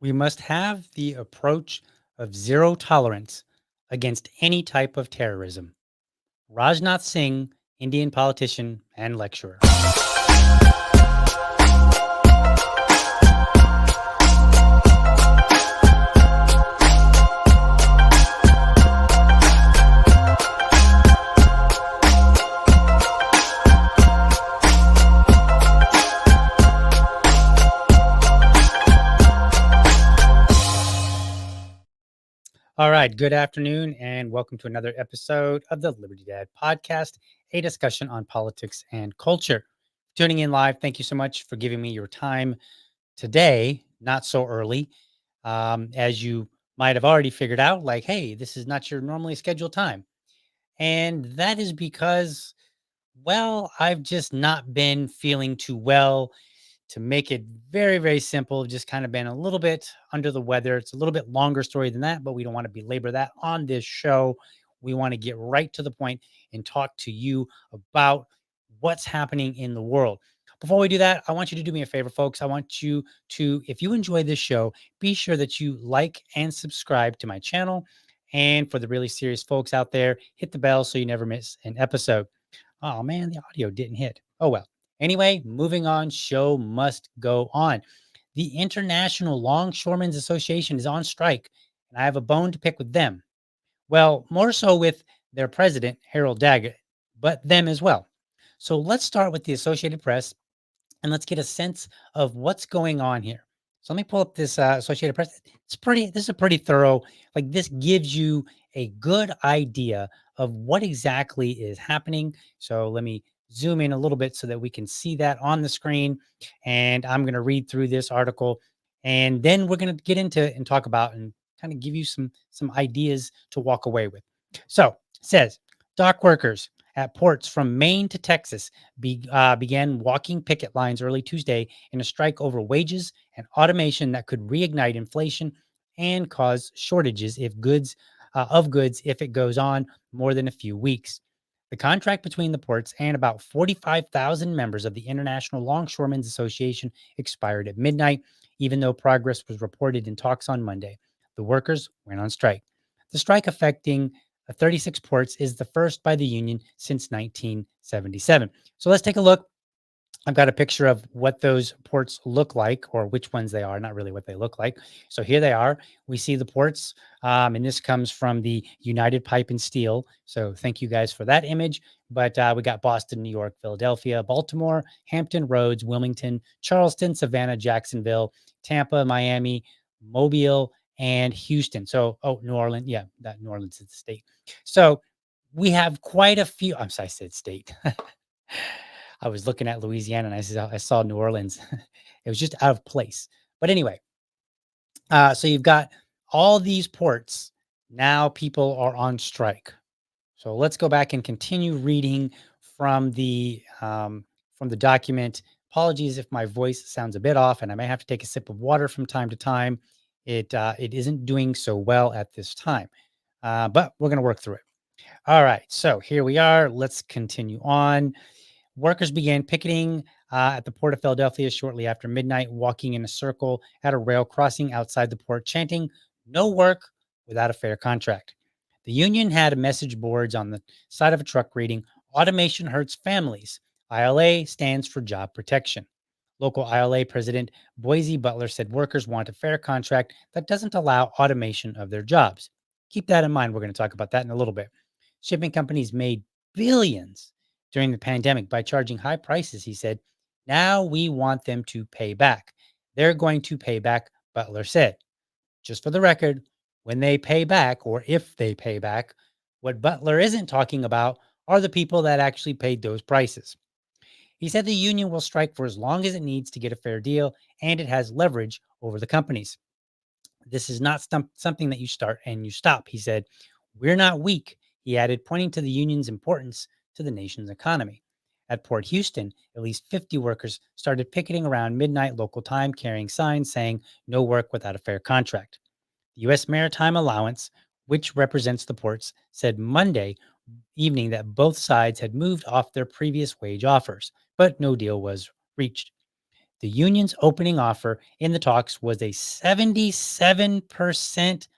We must have the approach of zero tolerance against any type of terrorism. Rajnath Singh, Indian politician and lecturer. All right, good afternoon, and welcome to another episode of the Liberty Dad podcast, a discussion on politics and culture. Tuning in live, thank you so much for giving me your time today, not so early. As you might have already figured out, like, hey, this is not your normally scheduled time. And that is because, well, I've just not been feeling too well. To make it very, very simple, just kind of been a little bit under the weather. It's a little bit longer story than that, but we don't want to belabor that on this show. We want to get right to the point and talk to you about what's happening in the world. Before we do that, I want you to do me a favor, folks. I want you to, if you enjoy this show, be sure that you like and subscribe to my channel. And for the really serious folks out there, hit the bell so you never miss an episode. Oh man, the audio didn't hit. Oh well. Anyway, moving on, show must go on. The International Longshoremen's Association is on strike, and I have a bone to pick with them. Well, more so with their president, Harold Daggett, but them as well. So let's start with the Associated Press and let's get a sense of what's going on here. So let me pull up this Associated Press. This is a pretty thorough, like this gives you a good idea of what exactly is happening. So let me zoom in a little bit so that we can see that on the screen. And I'm going to read through this article and then we're going to get into and talk about and kind of give you some ideas to walk away with. So it says dock workers at ports from Maine to Texas began walking picket lines early Tuesday in a strike over wages and automation that could reignite inflation and cause shortages of goods if it goes on more than a few weeks. The contract between the ports and about 45,000 members of the International Longshoremen's Association expired at midnight, even though progress was reported in talks on Monday. The workers went on strike. The strike affecting 36 ports is the first by the union since 1977. So let's take a look. I've got a picture of what those ports look like, or which ones they are, not really what they look like. So here they are. We see the ports, and this comes from the United Pipe and Steel. So thank you guys for that image. But we got Boston, New York, Philadelphia, Baltimore, Hampton Roads, Wilmington, Charleston, Savannah, Jacksonville, Tampa, Miami, Mobile, and Houston. So, New Orleans. Yeah, that New Orleans is the state. So we have quite a few. I'm sorry, I said state. I was looking at Louisiana and I saw New Orleans. It was just out of place. But anyway, so you've got all these ports. Now people are on strike. So let's go back and continue reading from the document. Apologies if my voice sounds a bit off, and I may have to take a sip of water from time to time. It isn't doing so well at this time, but we're going to work through it. All right, so here we are. Let's continue on. Workers began picketing at the Port of Philadelphia shortly after midnight, walking in a circle at a rail crossing outside the port, chanting, "No work without a fair contract." The union had message boards on the side of a truck reading, "Automation hurts families. ILA stands for job protection." Local ILA President Boise Butler said workers want a fair contract that doesn't allow automation of their jobs. Keep that in mind. We're going to talk about that in a little bit. Shipping companies made billions during the pandemic by charging high prices, he said. Now we want them to pay back. They're going to pay back, Butler said. Just for the record, when they pay back, or if they pay back, what Butler isn't talking about are the people that actually paid those prices. He said the union will strike for as long as it needs to get a fair deal, and it has leverage over the companies. This is not something that you start and you stop, he said. We're not weak, he added, pointing to the union's importance to the nation's economy. At Port Houston, at least 50 workers started picketing around midnight local time, carrying signs saying no work without a fair contract. The U.S. Maritime Allowance, which represents the ports, said Monday evening that both sides had moved off their previous wage offers, but no deal was reached. The union's opening offer in the talks was a 77%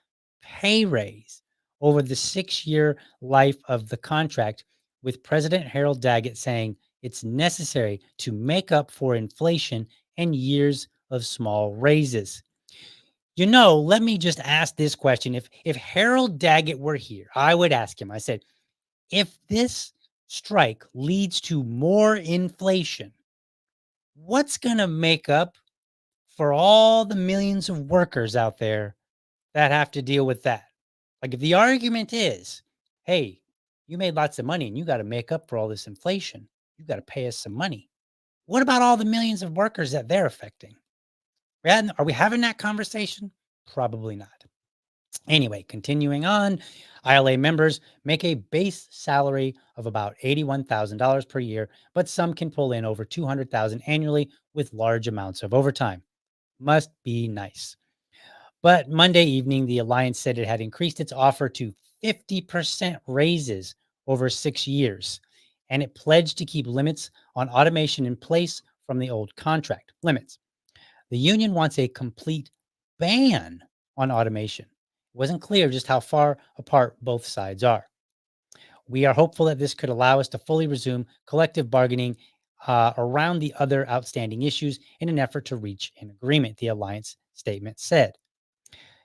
pay raise over the 6-year life of the contract, with President Harold Daggett saying it's necessary to make up for inflation and years of small raises. Let me just ask this question. If Harold Daggett were here, I would ask him. I said, if this strike leads to more inflation, what's going to make up for all the millions of workers out there that have to deal with that? Like, if the argument is, hey, you made lots of money and you got to make up for all this inflation, you got to pay us some money. What about all the millions of workers that they're affecting? Are we having that conversation? Probably not. Anyway, continuing on, ILA members make a base salary of about $81,000 per year, but some can pull in over $200,000 annually with large amounts of overtime. Must be nice. But Monday evening, the alliance said it had increased its offer to 50% raises over 6 years, and it pledged to keep limits on automation in place from the old contract limits. The union wants a complete ban on automation. It wasn't clear just how far apart both sides are. We are hopeful that this could allow us to fully resume collective bargaining around the other outstanding issues in an effort to reach an agreement, the alliance statement said.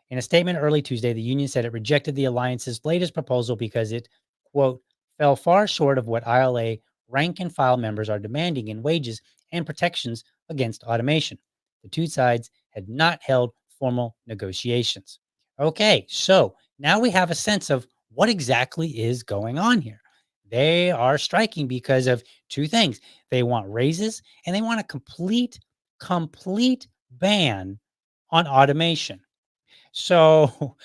In a statement early Tuesday, the union said it rejected the alliance's latest proposal because it, quote, fell far short of what ILA rank and file members are demanding in wages and protections against automation. The two sides had not held formal negotiations. Okay, so now we have a sense of what exactly is going on here. They are striking because of two things. They want raises and they want a complete ban on automation. So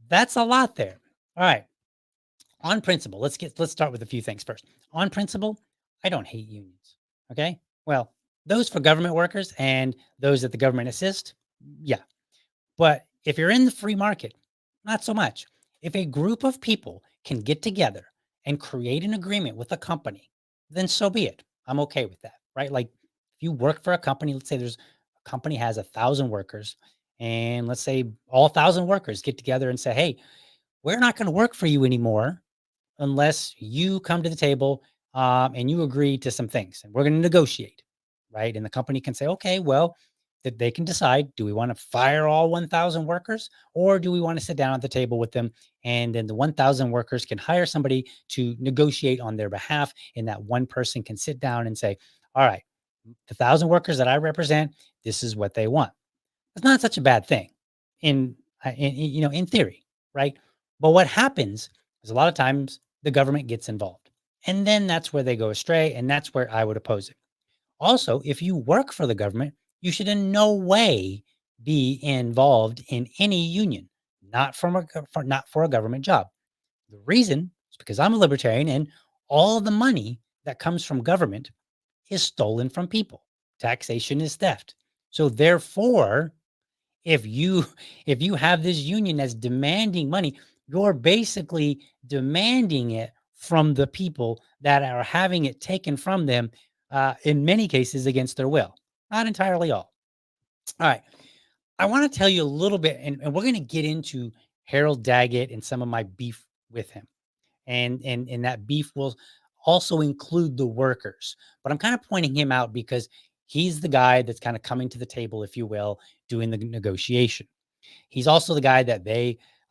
that's a lot there. All right. On principle, let's start with a few things first. On principle, I don't hate unions. Okay. Well, those for government workers and those that the government assist, yeah. But if you're in the free market, not so much. If a group of people can get together and create an agreement with a company, then so be it. I'm okay with that, right? Like, if you work for a company, let's say there's a company has 1,000 workers, and let's say all 1,000 workers get together and say, hey, we're not going to work for you anymore unless you come to the table and you agree to some things, and we're going to negotiate, right? And the company can say, okay, well, that they can decide, do we want to fire all 1,000 workers, or do we want to sit down at the table with them, and then the 1,000 workers can hire somebody to negotiate on their behalf, and that one person can sit down and say, all right, the 1,000 workers that I represent, this is what they want. It's not such a bad thing in theory, right? But what happens is a lot of times the government gets involved. And then that's where they go astray, and that's where I would oppose it. Also, if you work for the government, you should in no way be involved in any union, not for a government job. The reason is because I'm a libertarian, and all the money that comes from government is stolen from people. Taxation is theft. So therefore, if you if you have this union that's demanding money, you're basically demanding it from the people that are having it taken from them, in many cases against their will. Not entirely all. All right. I want to tell you a little bit, and we're going to get into Harold Daggett and some of my beef with him. And that beef will also include the workers. But I'm kind of pointing him out because he's the guy that's kind of coming to the table, if you will, doing the negotiation. He's also the guy that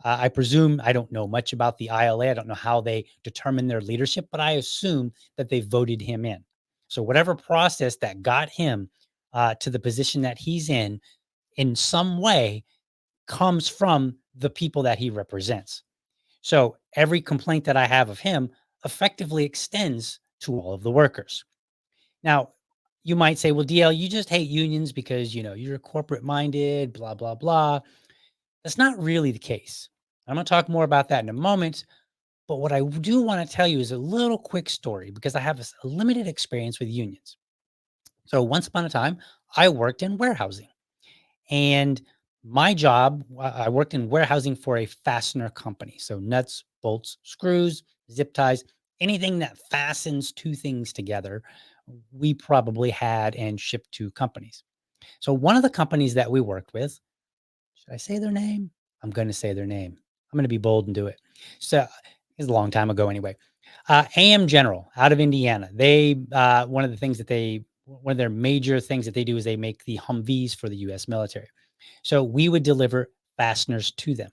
I presume, I don't know much about the ILA. I don't know how they determine their leadership, but I assume that they voted him in. So whatever process that got him to the position that he's in some way, comes from the people that he represents. So every complaint that I have of him effectively extends to all of the workers. Now, you might say, well, DL, you just hate unions because, you're corporate minded, blah, blah, blah. That's not really the case. I'm going to talk more about that in a moment. But what I do want to tell you is a little quick story because I have a limited experience with unions. So once upon a time, I worked in warehousing. And my job, I worked in warehousing for a fastener company. So nuts, bolts, screws, zip ties, anything that fastens two things together, we probably had and shipped to companies. So one of the companies that we worked with, should I say their name? I'm going to say their name. I'm going to be bold and do it. So it's a long time ago anyway. AM General out of Indiana. One of the things that one of their major things that they do is they make the Humvees for the U.S. military. So we would deliver fasteners to them.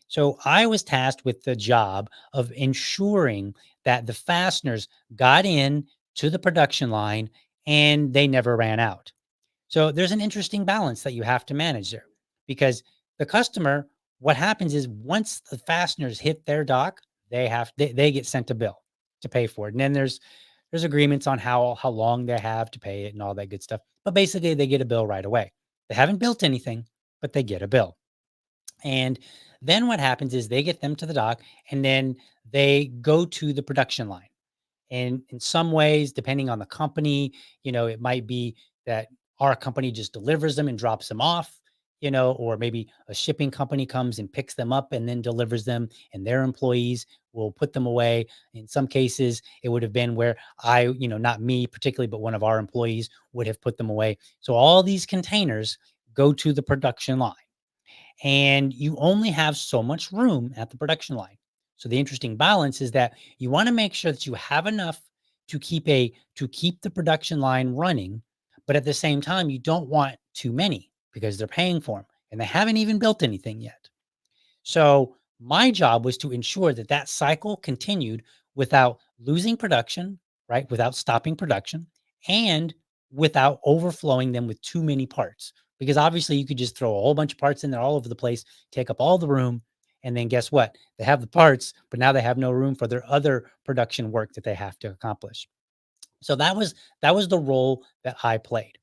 So I was tasked with the job of ensuring that the fasteners got in to the production line and they never ran out. So there's an interesting balance that you have to manage there because the customer, what happens is once the fasteners hit their dock, they get sent a bill to pay for it. And then there's agreements on how long they have to pay it and all that good stuff. But basically they get a bill right away. They haven't built anything, but they get a bill. And then what happens is they get them to the dock and then they go to the production line. And in some ways, depending on the company, it might be that our company just delivers them and drops them off, or maybe a shipping company comes and picks them up and then delivers them, and their employees will put them away. In some cases, it would have been where not me particularly, but one of our employees would have put them away. So all these containers go to the production line and you only have so much room at the production line. So the interesting balance is that you want to make sure that you have enough to keep the production line running, but at the same time you don't want too many because they're paying for them and they haven't even built anything yet. So my job was to ensure that that cycle continued without losing production, right? Without stopping production and without overflowing them with too many parts. Because obviously you could just throw a whole bunch of parts in there all over the place, take up all the room. And then guess what? They have the parts, but now they have no room for their other production work that they have to accomplish. So that was the role that I played.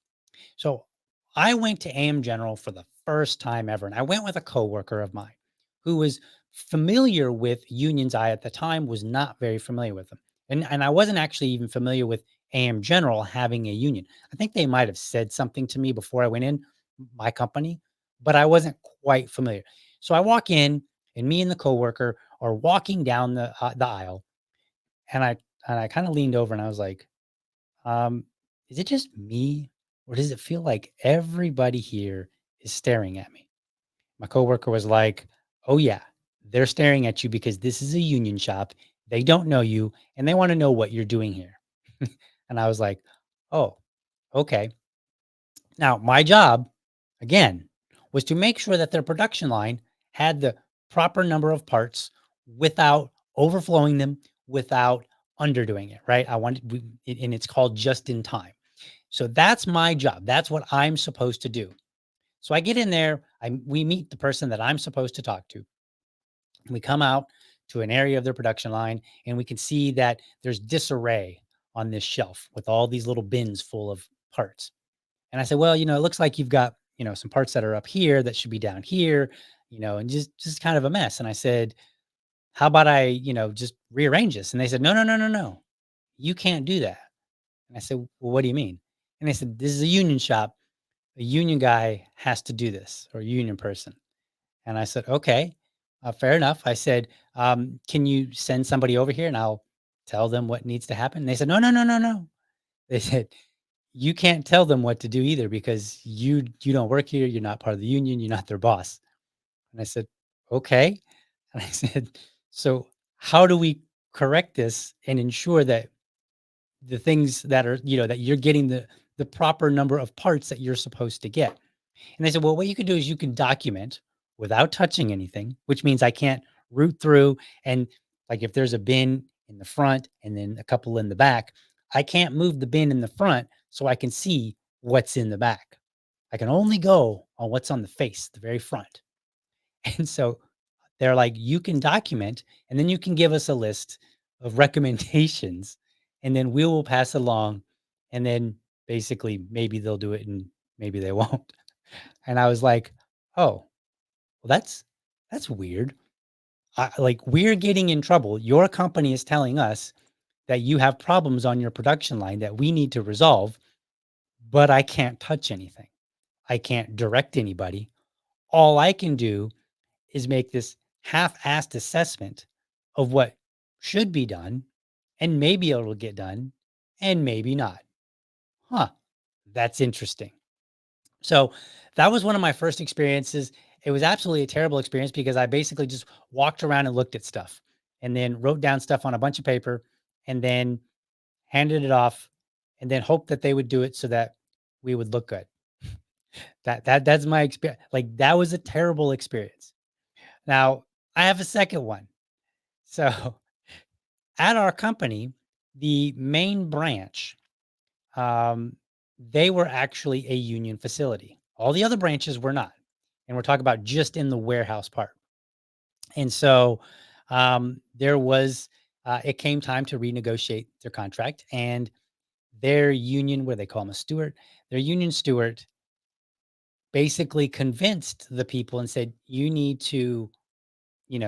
So I went to AM General for the first time ever, and I went with a coworker of mine who was familiar with unions. I at the time was not very familiar with them, and I wasn't actually even familiar with AM General having a union. I think they might have said something to me before I went in my company, but I wasn't quite familiar. So I walk in, and me and the coworker are walking down the aisle, and I kind of leaned over and I was like, um, is it just me, or does it feel like everybody here is staring at me? My coworker was like, "Oh yeah, they're staring at you because this is a union shop. They don't know you, and they want to know what you're doing here." And I was like, "Oh, okay." Now, my job, again, was to make sure that their production line had the proper number of parts without overflowing them, without underdoing it, right? And it's called just in time. So that's my job. That's what I'm supposed to do. So I get in there, we meet the person that I'm supposed to talk to. We come out to an area of their production line and we can see that there's disarray on this shelf with all these little bins full of parts. And I said, "Well, it looks like you've got, some parts that are up here that should be down here, and just kind of a mess." And I said, "How about I, just rearrange this?" And they said, "No, no, no, no, no. You can't do that." And I said, "Well, what do you mean?" And they said, "This is a union shop. A union guy has to do this, or a union person." And I said, "Okay, fair enough." I said, "Can you send somebody over here and I'll tell them what needs to happen?" And they said, "No, no, no, no, no." They said, "You can't tell them what to do either because you don't work here. You're not part of the union. You're not their boss." And I said, "Okay." And I said, "So how do we correct this and ensure that the things that are, that you're getting the proper number of parts that you're supposed to get?" And they said, "Well, what you could do is you can document without touching anything, which means I can't root through and like if there's a bin in the front and then a couple in the back, I can't move the bin in the front so I can see what's in the back. I can only go on what's on the face, the very front." And so they're like, "You can document and then you can give us a list of recommendations and then we will pass along and then basically maybe they'll do it and maybe they won't." And I was like, "Oh, well, that's weird. Like we're getting in trouble. Your company is telling us that you have problems on your production line that we need to resolve, but I can't touch anything. I can't direct anybody. All I can do is make this half-assed assessment of what should be done, and maybe it'll get done, and maybe not." Huh, that's interesting. So that was one of my first experiences. It was absolutely a terrible experience because I basically just walked around and looked at stuff and then wrote down stuff on a bunch of paper and then handed it off and then hoped that they would do it so that we would look good. That's my experience. Like that was a terrible experience. Now, I have a second one. So, at our company, the main branch, um, they were actually a union facility. All the other branches were not. And we're talking about just in the warehouse part. And so, there was, it came time to renegotiate their contract, and their union, where they call them a steward, their union steward basically convinced the people and said, you need to,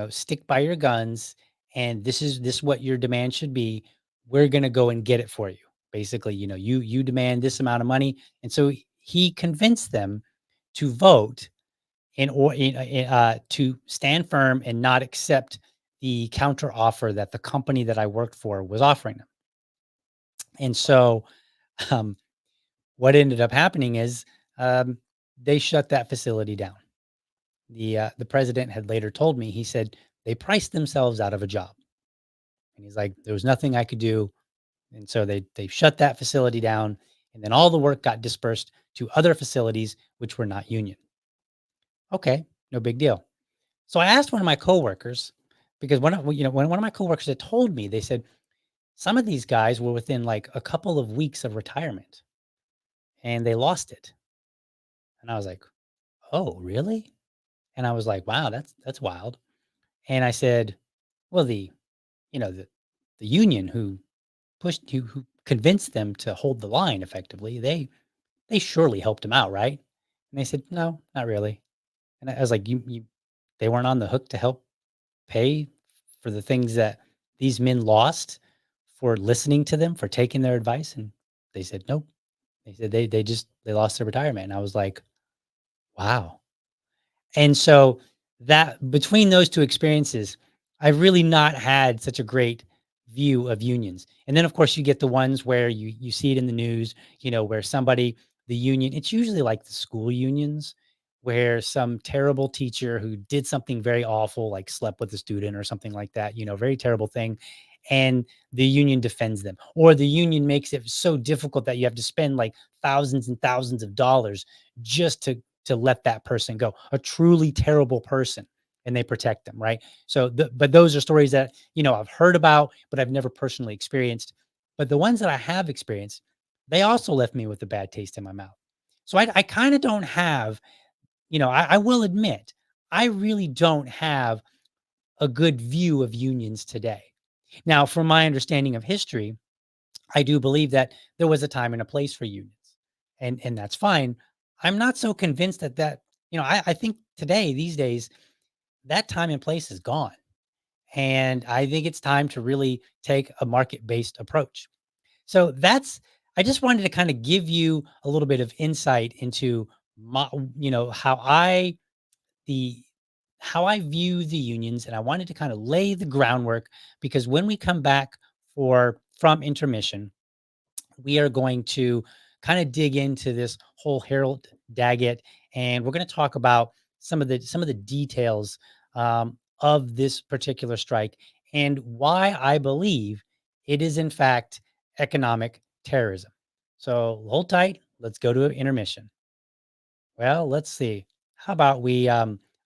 stick by your guns, and this what your demand should be. We're going to go and get it for you. Basically, you demand this amount of money. And so he convinced them to vote to stand firm and not accept the counter offer that the company that I worked for was offering them. And so um, what ended up happening is um, they shut that facility down. The president had later told me, he said they priced themselves out of a job. And he's like, there was nothing I could do. And so they shut that facility down. And then all the work got dispersed to other facilities, which were not union. Okay, no big deal. So I asked one of my coworkers, because when one of my coworkers had told me, they said some of these guys were within like a couple of weeks of retirement and they lost it. And I was like, oh, really? And I was like, wow, that's wild. And I said, well, the union who convinced them to hold the line effectively, they surely helped him out, right? And they said, no, not really. And I was like, you they weren't on the hook to help pay for the things that these men lost for listening to them, for taking their advice. And they said, nope. They said they lost their retirement. And I was like, wow. And so that between those two experiences, I've really not had such a great view of unions. And then of course you get the ones where you see it in the news, where the union, it's usually like the school unions where some terrible teacher who did something very awful, like slept with a student or something like that, very terrible thing. And the union defends them, or the union makes it so difficult that you have to spend like thousands and thousands of dollars just to let that person go, a truly terrible person, and they protect them, right? So, but those are stories that I've heard about, but I've never personally experienced. But the ones that I have experienced, they also left me with a bad taste in my mouth. So I kind of don't have, I will admit, I really don't have a good view of unions today. Now, from my understanding of history, I do believe that there was a time and a place for unions, and that's fine. I'm not so convinced I think today, these days, that time and place is gone. And I think it's time to really take a market-based approach. So I just wanted to kind of give you a little bit of insight into my, the how I view the unions, and I wanted to kind of lay the groundwork because when we come back from intermission, we are going to kind of dig into this whole Harold Daggett, and we're going to talk about some of the details of this particular strike and why I believe it is in fact economic terrorism. So hold tight. Let's go to intermission. Well, let's see. How about we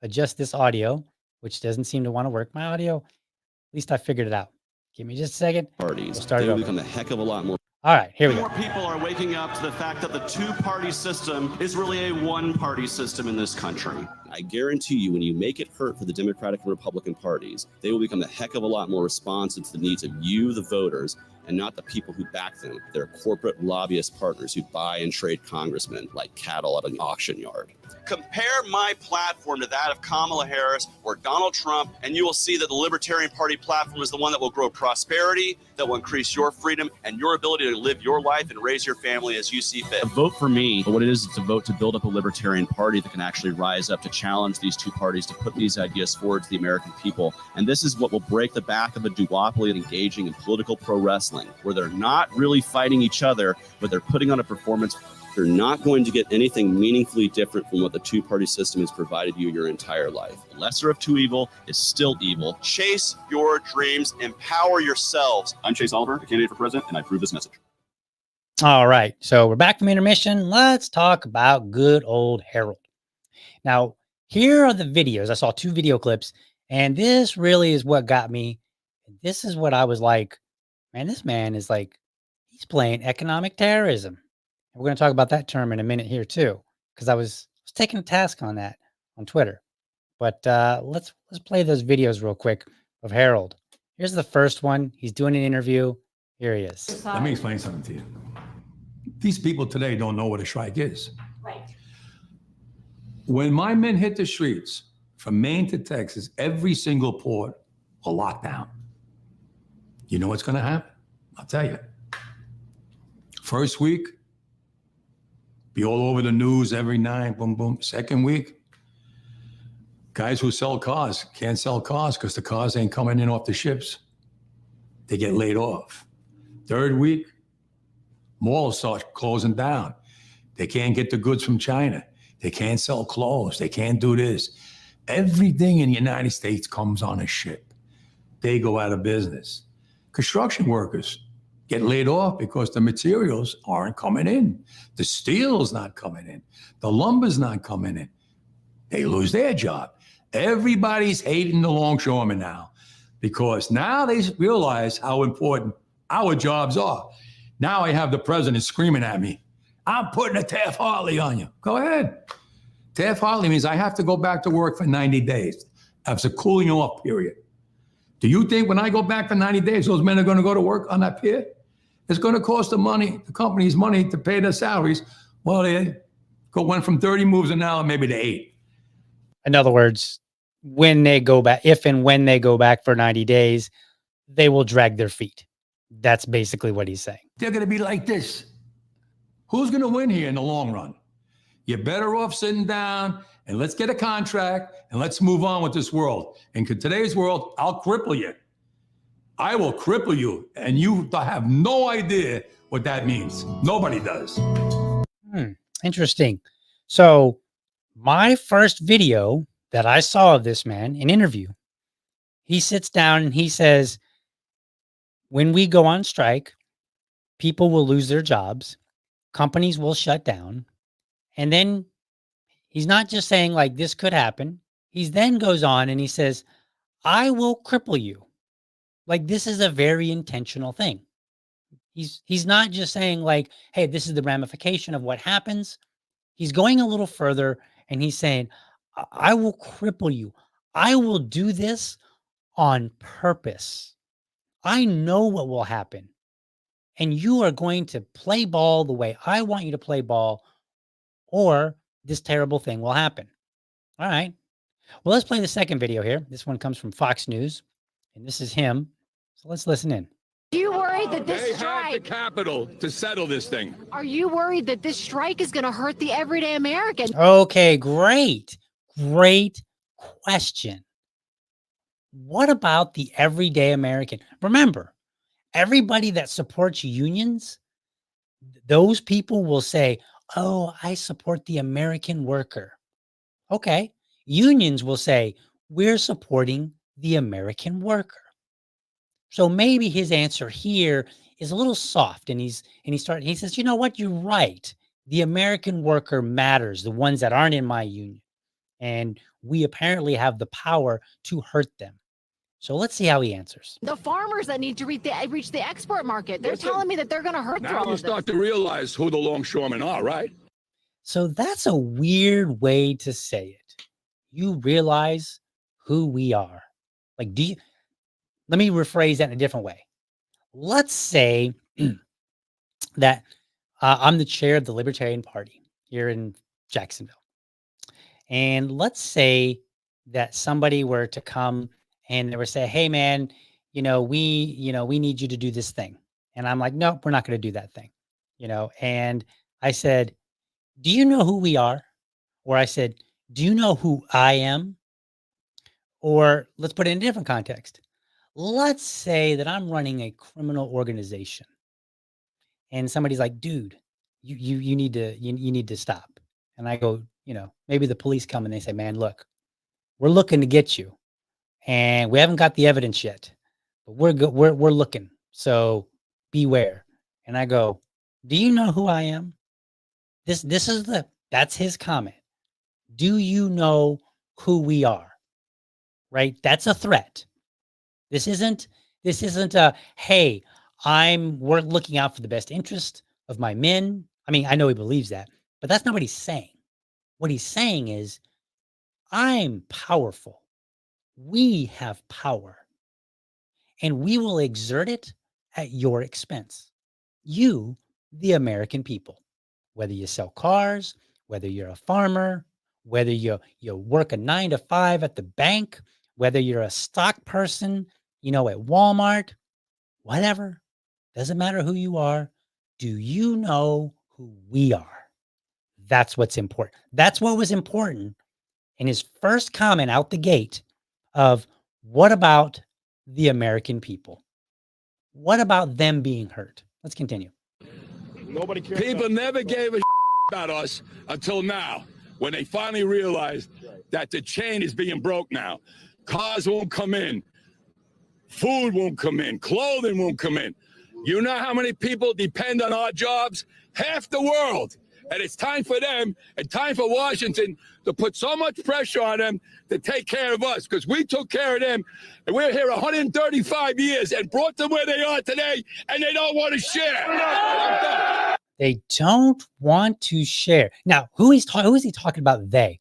adjust this audio, which doesn't seem to want to work. My audio, at least I figured it out. Give me just a second. Parties. We'll start they it will over. become a heck of a lot more. All right, here we go. More people are waking up to the fact that the two-party system is really a one-party system in this country. I guarantee you, when you make it hurt for the Democratic and Republican parties, they will become a heck of a lot more responsive to the needs of you, the voters, and not the people who back them. They're corporate lobbyist partners who buy and trade congressmen like cattle at an auction yard. Compare my platform to that of Kamala Harris or Donald Trump, and you will see that the Libertarian Party platform is the one that will grow prosperity, that will increase your freedom and your ability to live your life and raise your family as you see fit. A vote for me, what it is to vote to build up a Libertarian Party that can actually rise up to challenge these two parties, to put these ideas forward to the American people. And this is what will break the back of a duopoly and engaging in political pro wrestling, where they're not really fighting each other, but they're putting on a performance You're not going to get anything meaningfully different from what the two-party system has provided you your entire life. The lesser of two evil is still evil. Chase your dreams, empower yourselves. I'm Chase Oliver, a candidate for president, and I approve this message. All right. So we're back from intermission. Let's talk about good old Harold. Now, here are the videos. I saw 2 video clips, and this really is what got me. This is what I was like, man, this man is like, he's playing economic terrorism. And we're going to talk about that term in a minute here too, because I was taking a task on that on Twitter. But let's play those videos real quick of Harold. Here's the first one. He's doing an interview. Here he is. Let me explain something to you. These people today don't know what a strike is. Right. When my men hit the streets from Maine to Texas, every single port will lock down. You know what's going to happen? I'll tell you. First week, be all over the news every night, boom, boom. Second week, guys who sell cars can't sell cars because the cars ain't coming in off the ships. They get laid off. Third week, malls start closing down. They can't get the goods from China. They can't sell clothes. They can't do this. Everything in the United States comes on a ship. They go out of business. Construction workers get laid off because the materials aren't coming in. The steel's not coming in. The lumber's not coming in. They lose their job. Everybody's hating the longshoremen now because now they realize how important our jobs are. Now I have the president screaming at me, I'm putting a Taft-Hartley on you. Go ahead. Taft-Hartley means I have to go back to work for 90 days. That's a cooling off period. Do you think when I go back for 90 days, those men are going to go to work on that pier? It's going to cost the company's money to pay their salaries. Well, they went from 30 moves an hour maybe to 8. In other words, when they go back, if and when they go back for 90 days, they will drag their feet. That's basically what he's saying. They're going to be like this. Who's going to win here in the long run? You're better off sitting down and let's get a contract and let's move on with this world. In today's world, I'll cripple you. I will cripple you. And you have no idea what that means. Nobody does. Interesting. So my first video that I saw of this man, an interview, he sits down and he says, when we go on strike, people will lose their jobs, companies will shut down. And then he's not just saying like this could happen. He then goes on and he says, I will cripple you. Like this is a very intentional thing. He's not just saying like, hey, this is the ramification of what happens. He's going a little further and he's saying, I will cripple you. I will do this on purpose. I know what will happen. And you are going to play ball the way I want you to play ball, or this terrible thing will happen. All right. Well, let's play the second video here. This one comes from Fox News, and this is him. So let's listen in. Are you worried that this They have the strike, capital to settle this thing. are you worried that this strike is going to hurt the everyday American? Okay, great. Great question. What about the everyday American? Remember, everybody that supports unions, those people will say, oh, I support the American worker. Okay. Unions will say, we're supporting the American worker. So maybe his answer here is a little soft, and he says, you know what? You're right. The American worker matters, the ones that aren't in my union. And we apparently have the power to hurt them. So let's see how he answers. The farmers that need to reach the export market, they're Listen, telling me that they're going to hurt through Now all you of this. start to realize who the longshoremen are, right? So that's a weird way to say it. You realize who we are. Like, let me rephrase that in a different way. Let's say that I'm the chair of the Libertarian Party here in Jacksonville. And let's say that somebody were to come and they were say, hey man, we need you to do this thing. And I'm like, nope, we're not going to do that thing. And I said, do you know who we are? Or I said, do you know who I am? Or let's put it in a different context. Let's say that I'm running a criminal organization and somebody's like, dude, you need to you need to stop. And I go, maybe the police come and they say, man, look, we're looking to get you, and we haven't got the evidence yet, but we're good. We're looking. So beware. And I go, do you know who I am? That's his comment. Do you know who we are? Right? That's a threat. This isn't a, hey, we're looking out for the best interest of my men. I mean, I know he believes that, but that's not what he's saying. What he's saying is, I'm powerful. We have power, and we will exert it at your expense. You, the American people, whether you sell cars, whether you're a farmer, whether you work a 9 to 5 at the bank, whether you're a stock person, at Walmart, whatever, doesn't matter who you are. Do you know who we are? That's what's important. That's what was important in his first comment out the gate of, what about the American people? What about them being hurt? Let's continue. Nobody cares. People never gave a about us until now, when they finally realized that the chain is being broke now. Cars won't come in. Food won't come in. Clothing won't come in. You know how many people depend on our jobs? Half the world. And it's time for them and time for Washington to put so much pressure on them to take care of us, because we took care of them. And we're here 135 years and brought them where they are today, and they don't want to share. They don't want to share. Now, who is he talking about? They.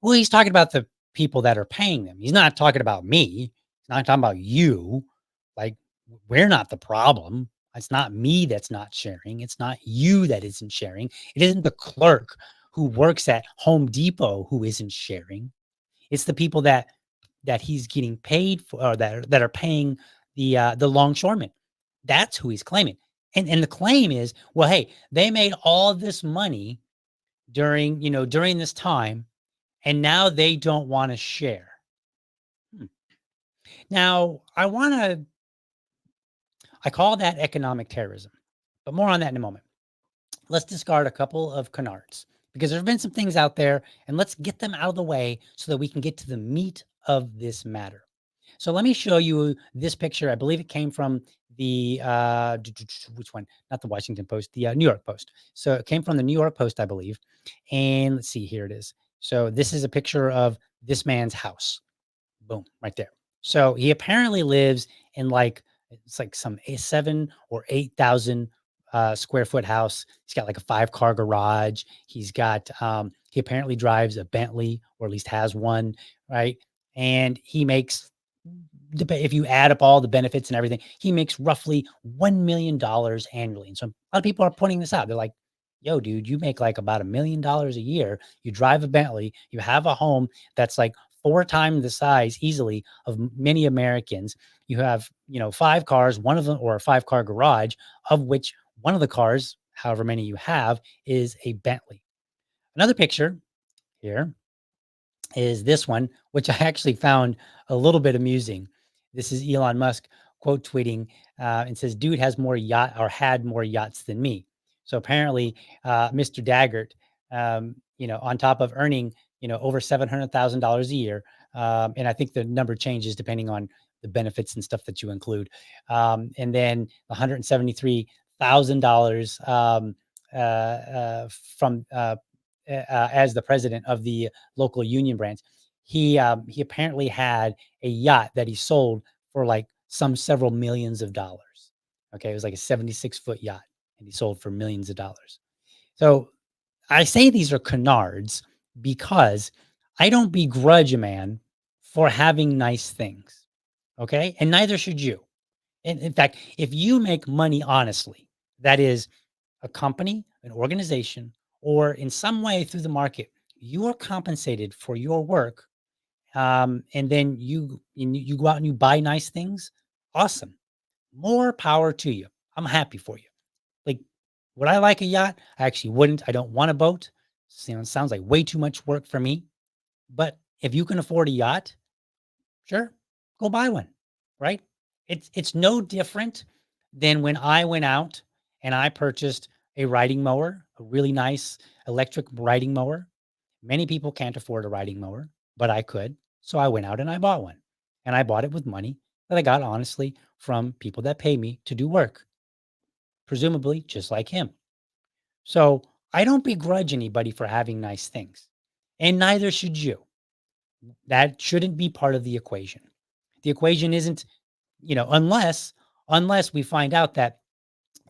Well, he's talking about the people that are paying them. He's not talking about me. He's not talking about you. Like, we're not the problem. It's not me that's not sharing. It's not you that isn't sharing. It isn't the clerk who works at Home Depot who isn't sharing. It's the people that he's getting paid for, or that are paying the longshoremen. That's who he's claiming. And the claim is, well, hey, they made all this money during this time, and now they don't want to share. Now, I call that economic terrorism, but more on that in a moment. Let's discard a couple of canards, because there's been some things out there, and let's get them out of the way so that we can get to the meat of this matter. So let me show you this picture. I believe it came from the which one? Not the Washington Post, the New York Post. So it came from the New York Post, I believe. And let's see, here it is. So this is a picture of this man's house. Boom, right there. So he apparently lives in it's like some 7 or 8,000 square foot house. He's got like a 5-car garage. He's got he apparently drives a Bentley, or at least has one, right? And he makes, if you add up all the benefits and everything, he makes roughly $1 million annually. And so a lot of people are pointing this out. They're like, yo, dude, you make like about $1 million a year. You drive a Bentley. You have a home that's like 4 times the size easily of many Americans. You have, 5 cars, one of them, or a 5-car garage, of which one of the cars, however many you have, is a Bentley. Another picture here is this one, which I actually found a little bit amusing. This is Elon Musk quote tweeting and says, dude has more had more yachts than me. So apparently, Mr. Daggert, on top of earning, over $700,000 a year. And I think the number changes depending on the benefits and stuff that you include. And then $173,000 from as the president of the local union branch. He apparently had a yacht that he sold for like several millions of dollars. Okay, it was like a 76-foot yacht, and he sold for millions of dollars. So I say these are canards because I don't begrudge a man for having nice things. Okay, and neither should you. And in fact, if you make money honestly, that is a company, an organization, or in some way through the market, you are compensated for your work, and then you go out and you buy nice things. Awesome, more power to you. I'm happy for you. Like, would I like a yacht? I actually wouldn't. I don't want a boat. It sounds like way too much work for me. But if you can afford a yacht, sure, go buy one. Right? It's no different than when I went out and I purchased a riding mower, a really nice electric riding mower. Many people can't afford a riding mower, but I could. So I went out and I bought one. And I bought it with money that I got honestly from people that pay me to do work, presumably just like him. So I don't begrudge anybody for having nice things, and neither should you. That shouldn't be part of the equation. The equation isn't, unless we find out that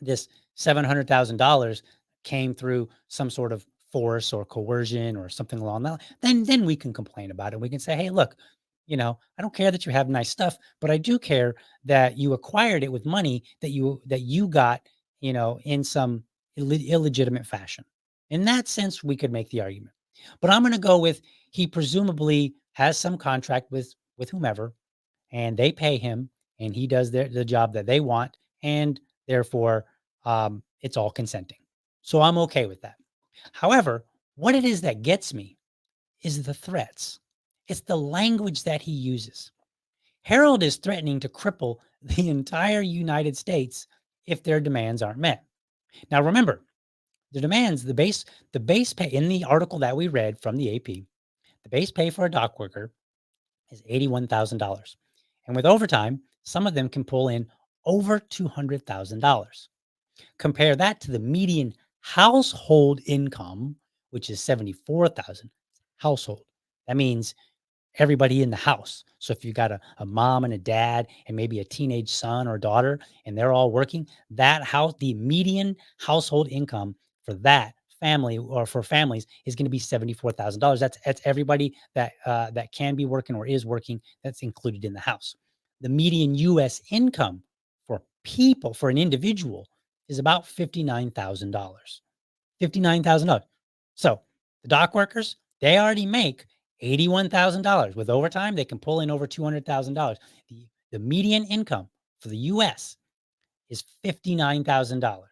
this $700,000 came through some sort of force or coercion or something along that, then we can complain about it. We can say, hey, look, I don't care that you have nice stuff, but I do care that you acquired it with money that you got, in some illegitimate fashion. In that sense, we could make the argument. But I'm going to go with he presumably has some contract with whomever, and they pay him, and he does the job that they want, and therefore it's all consenting. So I'm okay with that. However, what it is that gets me is the threats. It's the language that he uses. Harold is threatening to cripple the entire United States if their demands aren't met. Now, remember, the demands, the base pay in the article that we read from the AP, the base pay for a dock worker is $81,000. And with overtime, some of them can pull in over $200,000. Compare that to the median household income, which is 74,000 household. That means everybody in the house. So if you got a mom and a dad and maybe a teenage son or daughter, and they're all working, that house, the median household income for that family or for families is going to be $74,000. That's everybody that can be working or is working. That's included in the house. The median U.S. income for an individual is about $59,000. $59,000. So the dock workers, they already make $81,000. With overtime, they can pull in over $200,000. The median income for the U.S. is $59,000.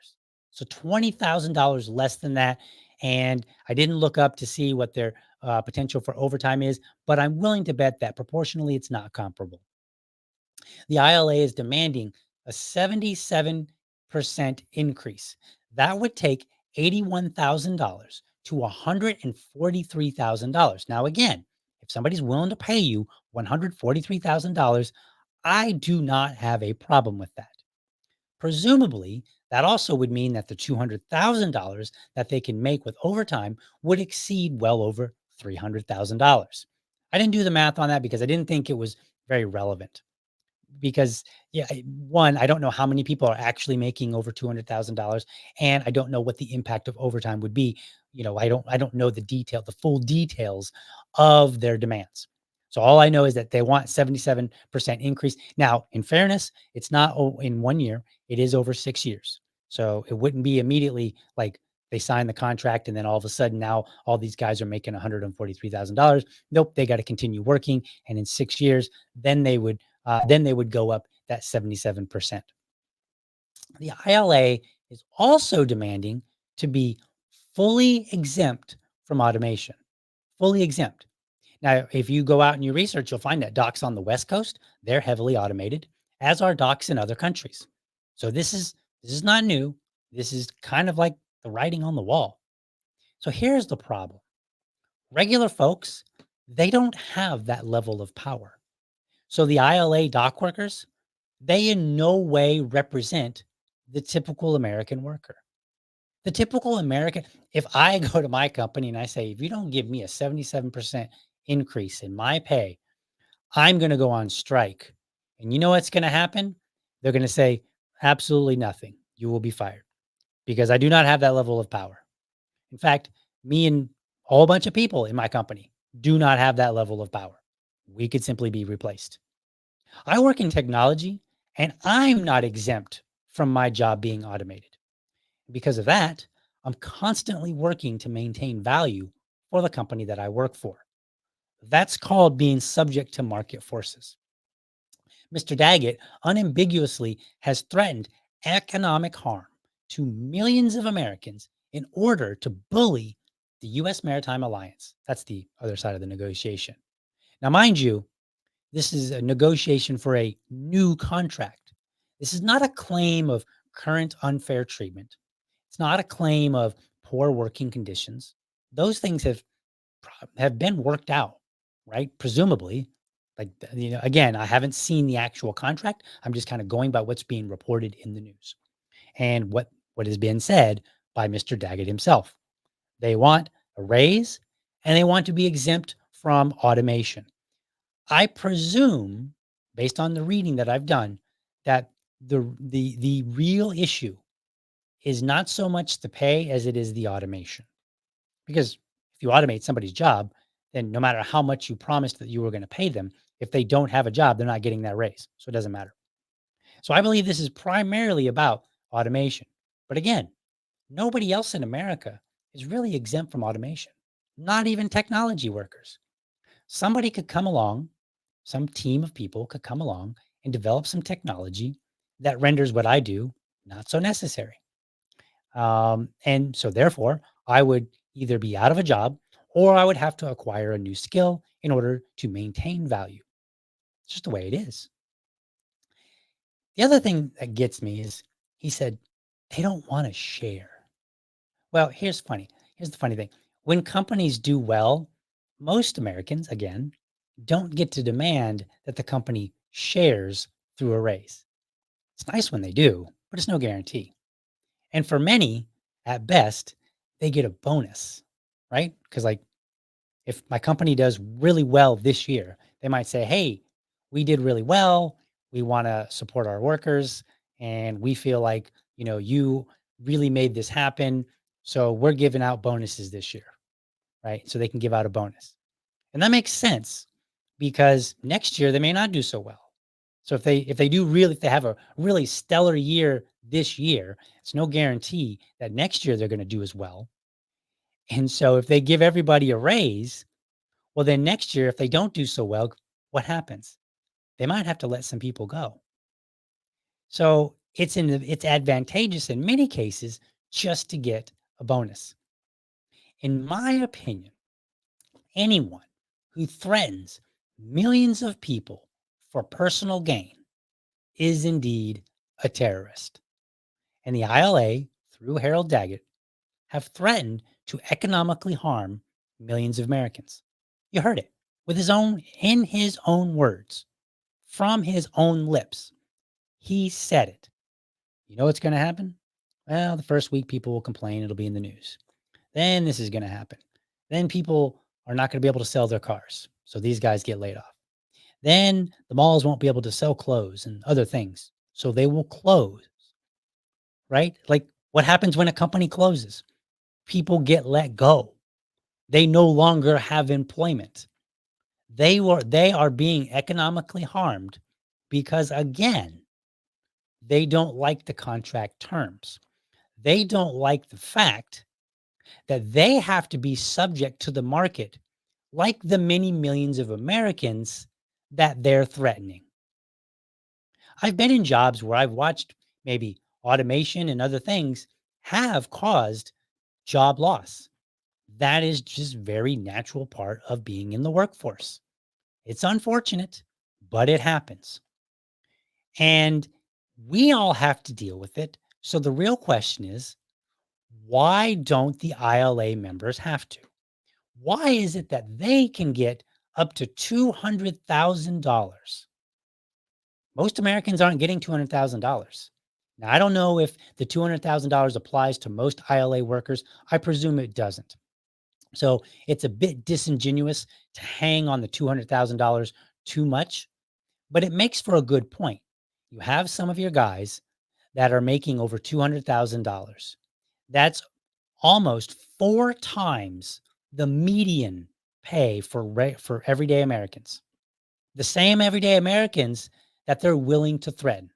So $20,000 less than that. And I didn't look up to see what their potential for overtime is, but I'm willing to bet that proportionally it's not comparable. The ILA is demanding a 77% increase. That would take $81,000 to $143,000. Now, again, if somebody's willing to pay you $143,000, I do not have a problem with that. Presumably, that also would mean that the $200,000 that they can make with overtime would exceed well over $300,000. I didn't do the math on that because I didn't think it was very relevant. Because one, I don't know how many people are actually making over $200,000, and I don't know what the impact of overtime would be. I don't know the full details of their demands. So all I know is that they want 77% increase. Now, in fairness, it's not in 1 year; it is over 6 years. So it wouldn't be immediately like they sign the contract and then all of a sudden now all these guys are making $143,000. Nope, they got to continue working, and in 6 years, then they would go up that 77%. The ILA is also demanding to be fully exempt from automation, fully exempt. Now, if you go out and you research, you'll find that docks on the West Coast, they're heavily automated, as are docks in other countries. So this is not new. This is kind of like the writing on the wall. So here's the problem. Regular folks, they don't have that level of power. So the ILA dock workers, they in no way represent the typical American worker. The typical American, if I go to my company and I say, if you don't give me a 77% increase in my pay, I'm going to go on strike. And you know what's going to happen? They're going to say, absolutely nothing. You will be fired because I do not have that level of power. In fact, me and a whole bunch of people in my company do not have that level of power. We could simply be replaced. I work in technology and I'm not exempt from my job being automated. Because of that, I'm constantly working to maintain value for the company that I work for. That's called being subject to market forces. Mr. Daggett unambiguously has threatened economic harm to millions of Americans in order to bully the U.S. Maritime Alliance. That's the other side of the negotiation. Now, mind you, this is a negotiation for a new contract. This is not a claim of current unfair treatment. It's not a claim of poor working conditions. Those things have been worked out, right? Presumably, like, again, I haven't seen the actual contract. I'm just kind of going by what's being reported in the news and what has been said by Mr. Daggett himself. They want a raise and they want to be exempt from automation. I presume, based on the reading that I've done, that the real issue is not so much the pay as it is the automation. Because if you automate somebody's job, then no matter how much you promised that you were going to pay them, if they don't have a job, they're not getting that raise. So it doesn't matter. So I believe this is primarily about automation. But again, nobody else in America is really exempt from automation, not even technology workers. Somebody could come along, some team of people could come along and develop some technology that renders what I do not so necessary. And so therefore, I would either be out of a job or I would have to acquire a new skill in order to maintain value. It's just the way it is. The other thing that gets me is he said they don't want to share. Well, here's funny. Here's the funny thing. When companies do well, most Americans, again, don't get to demand that the company shares through a raise. It's nice when they do, but it's no guarantee. And for many, at best, they get a bonus, right? Because, like, if my company does really well this year, they might say, hey, we did really well. We want to support our workers. And we feel like, you really made this happen. So we're giving out bonuses this year, right? So they can give out a bonus. And that makes sense because next year they may not do so well. So if they have a really stellar year this year, it's no guarantee that next year they're going to do as well. And so if they give everybody a raise, well, then next year, if they don't do so well, what happens? They might have to let some people go. So it's advantageous in many cases just to get a bonus. In my opinion, anyone who threatens millions of people for personal gain is indeed a terrorist. And the ILA, through Harold Daggett, have threatened to economically harm millions of Americans. You heard it in his own words, from his own lips. He said it. You know what's going to happen? Well, the first week people will complain. It'll be in the news. Then this is going to happen. Then people are not going to be able to sell their cars. So these guys get laid off. Then the malls won't be able to sell clothes and other things. So they will close, right? Like, what happens when a company closes? People get let go. They no longer have employment. They are being economically harmed because, again, they don't like the contract terms. They don't like the fact that they have to be subject to the market like the many millions of Americans that they're threatening. I've been in jobs where I've watched maybe automation and other things have caused job loss. That is just very natural part of being in the workforce. It's unfortunate, but it happens. And we all have to deal with it. So the real question is, why don't the ILA members have to? Why is it that they can get up to $200,000? Most Americans aren't getting $200,000. Now, I don't know if the $200,000 applies to most ILA workers. I presume it doesn't. So it's a bit disingenuous to hang on the $200,000 too much, but it makes for a good point. You have some of your guys that are making over $200,000. That's almost 4 times the median pay for everyday Americans. The same everyday Americans that they're willing to threaten.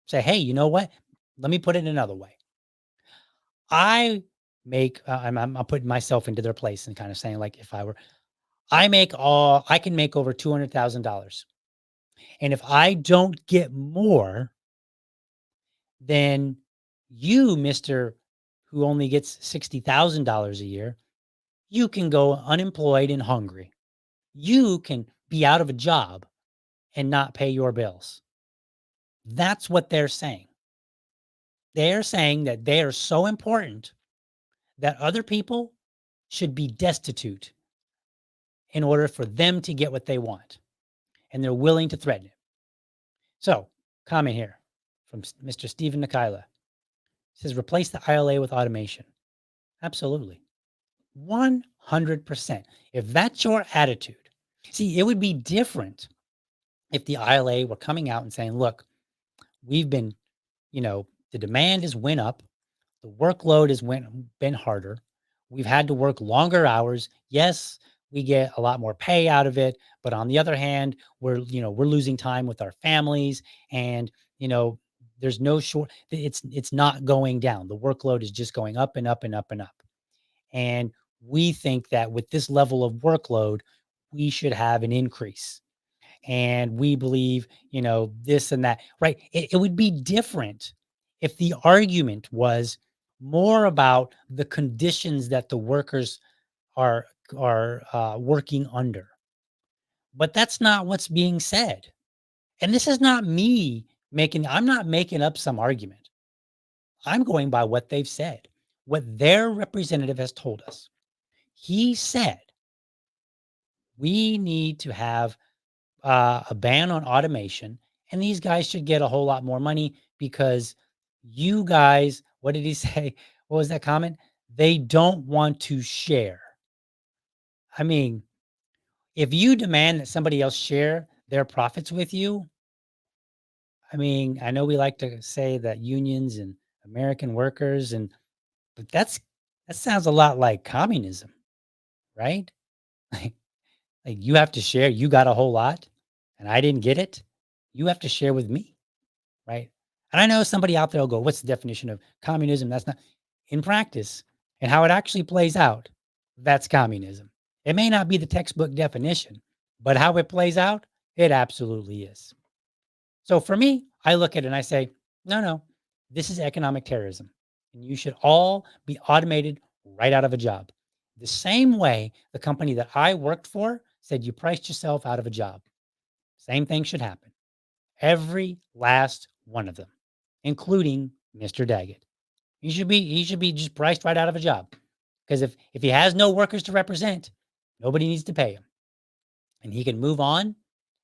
Say, hey, you know what? Let me put it another way. I'm putting myself into their place and kind of saying, like, if I were, I can make over $200,000. And if I don't get more, then you, Mr. who only gets $60,000 a year, you can go unemployed and hungry. You can be out of a job and not pay your bills. That's what they're saying. They're saying that they are so important that other people should be destitute in order for them to get what they want. And they're willing to threaten it. So, comment here from Mr. Stephen Nikila. Says, replace the ILA with automation. Absolutely. 100%. If that's your attitude, see, it would be different if the ILA were coming out and saying, look, we've been, the demand has went up. The workload has been harder. We've had to work longer hours. Yes, we get a lot more pay out of it, but on the other hand, we're losing time with our families, and there's no short. It's not going down. The workload is just going up and up and up and up. And we think that with this level of workload, we should have an increase. And we believe, this and that, right? It would be different if the argument was more about the conditions that the workers are working under. But that's not what's being said. And this is not me I'm not making up some argument. I'm going by what they've said, what their representative has told us. He said, we need to have a ban on automation, and these guys should get a whole lot more money because you guys, what did he say? What was that comment? They don't want to share. I mean, if you demand that somebody else share their profits with you, I mean, I know we like to say that unions and American workers, but that sounds a lot like communism, right? Like you have to share, you got a whole lot and I didn't get it. You have to share with me, right? And I know somebody out there will go, what's the definition of communism? That's not in practice and how it actually plays out. That's communism. It may not be the textbook definition, but how it plays out, it absolutely is. So for me, I look at it and I say, no, this is economic terrorism. And you should all be automated right out of a job. The same way the company that I worked for said you priced yourself out of a job. Same thing should happen. Every last one of them, including Mr. Daggett. He should be just priced right out of a job. Because if he has no workers to represent, nobody needs to pay him. And he can move on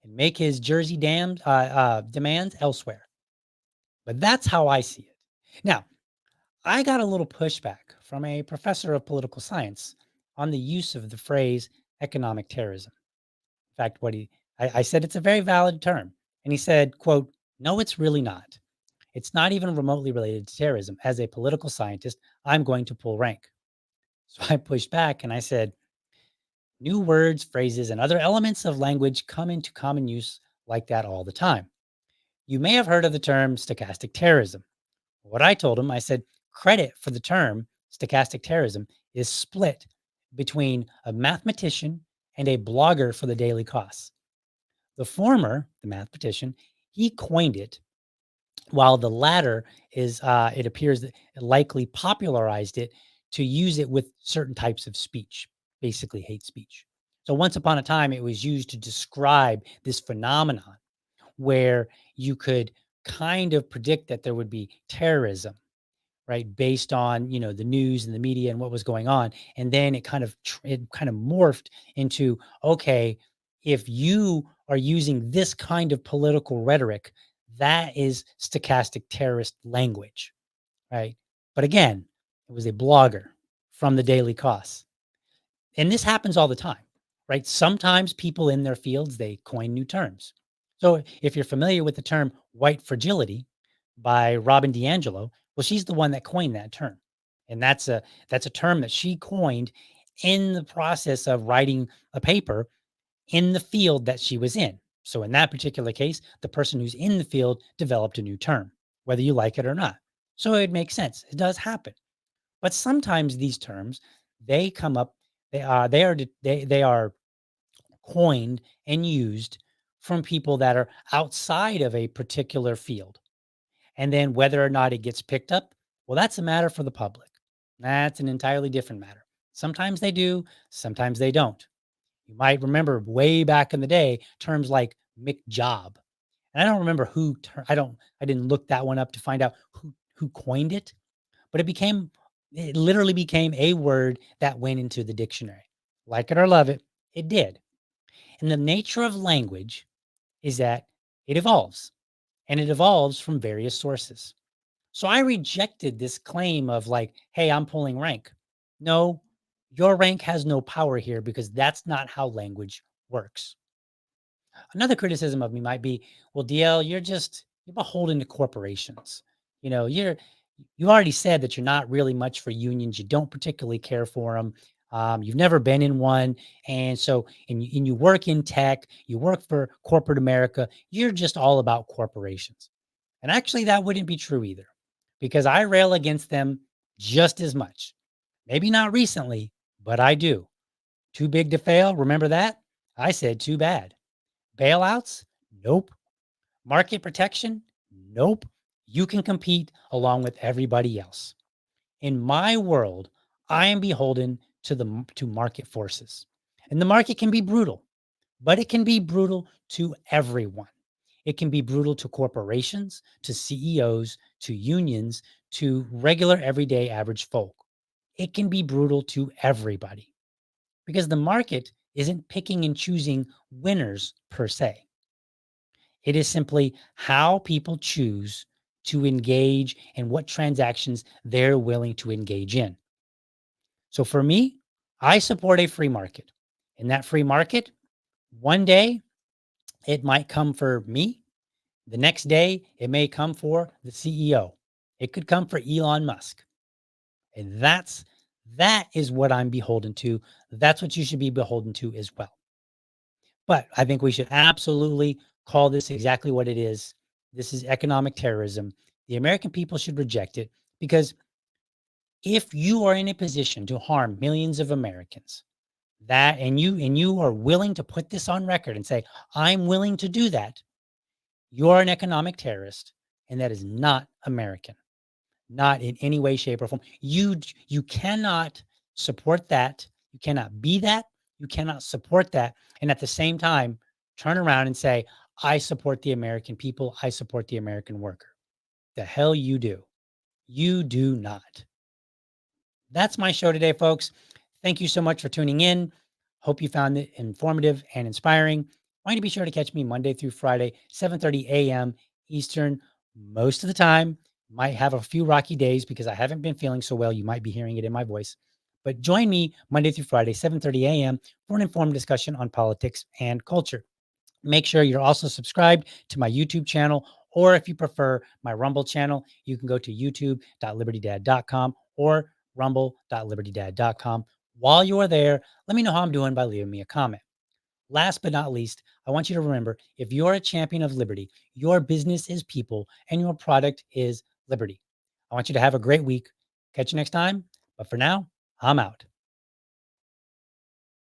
and make his Jersey demands elsewhere. But that's how I see it. Now, I got a little pushback from a professor of political science on the use of the phrase economic terrorism. In fact, I said it's a very valid term. And he said, quote, no, it's really not. It's not even remotely related to terrorism. As a political scientist, I'm going to pull rank. So I pushed back and I said, new words, phrases, and other elements of language come into common use like that all the time. You may have heard of the term stochastic terrorism. What I told him, I said, credit for the term stochastic terrorism is split between a mathematician and a blogger for the Daily Costs. The former, the mathematician, he coined it, while the latter is, it appears that it likely popularized it to use it with certain types of speech, basically hate speech. So once upon a time, it was used to describe this phenomenon where you could kind of predict that there would be terrorism, right, based on the news and the media and what was going on. And then it kind of morphed into, okay, if you are using this kind of political rhetoric, that is stochastic terrorist language, right? But again, it was a blogger from the Daily Costs. And this happens all the time, right? Sometimes people in their fields, they coin new terms. So if you're familiar with the term white fragility by Robin DiAngelo, well, she's the one that coined that term. And that's a term that she coined in the process of writing a paper in the field that she was in. So in that particular case, the person who's in the field developed a new term, whether you like it or not. So it makes sense. It does happen. But sometimes these terms, they come up, they are coined and used from people that are outside of a particular field. And then whether or not it gets picked up, well, that's a matter for the public. That's an entirely different matter. Sometimes they do, sometimes they don't. You might remember way back in the day, terms like McJob. And I don't remember I didn't look that one up to find out who coined it, but it literally became a word that went into the dictionary. Like it or love it, it did. And the nature of language is that it evolves, and it evolves from various sources. So I rejected this claim of like, hey, I'm pulling rank. No, your rank has no power here because that's not how language works. Another criticism of me might be, well, DL, you're beholden to corporations. You know, you already said that you're not really much for unions. You don't particularly care for them. You've never been in one. And so, and you work in tech, you work for corporate America. You're just all about corporations. And actually, that wouldn't be true either, because I rail against them just as much. Maybe not recently, but I do. Too big to fail. Remember that? I said too bad. Bailouts? Nope. Market protection? Nope. You can compete along with everybody else. In my world, I am beholden to market forces. And the market can be brutal, but it can be brutal to everyone. It can be brutal to corporations, to CEOs, to unions, to regular everyday average folk. It can be brutal to everybody because the market isn't picking and choosing winners per se. It is simply how people choose to engage and what transactions they're willing to engage in. So for me, I support a free market. In that free market, one day it might come for me. The next day, it may come for the CEO. It could come for Elon Musk. And that is what I'm beholden to. That's what you should be beholden to as well. But I think we should absolutely call this exactly what it is. This is economic terrorism. The American people should reject it because if you are in a position to harm millions of Americans, that and you are willing to put this on record and say, I'm willing to do that, you're an economic terrorist, and that is not American. Not in any way, shape, or form. You cannot support that. You cannot be that. You cannot support that. And at the same time, turn around and say, I support the American people. I support the American worker. The hell you do. You do not. That's my show today, folks. Thank you so much for tuning in. Hope you found it informative and inspiring. Why don't you be sure to catch me Monday through Friday, 7:30 a.m. Eastern. Most of the time, might have a few rocky days because I haven't been feeling so well. You might be hearing it in my voice. But join me Monday through Friday, 7:30 a.m. for an informed discussion on politics and culture. Make sure you're also subscribed to my YouTube channel, or if you prefer my Rumble channel, you can go to youtube.libertydad.com or rumble.libertydad.com. While you are there, let me know how I'm doing by leaving me a comment. Last but not least, I want you to remember, if you're a champion of liberty, your business is people and your product is liberty. I want you to have a great week. Catch you next time. But for now, I'm out.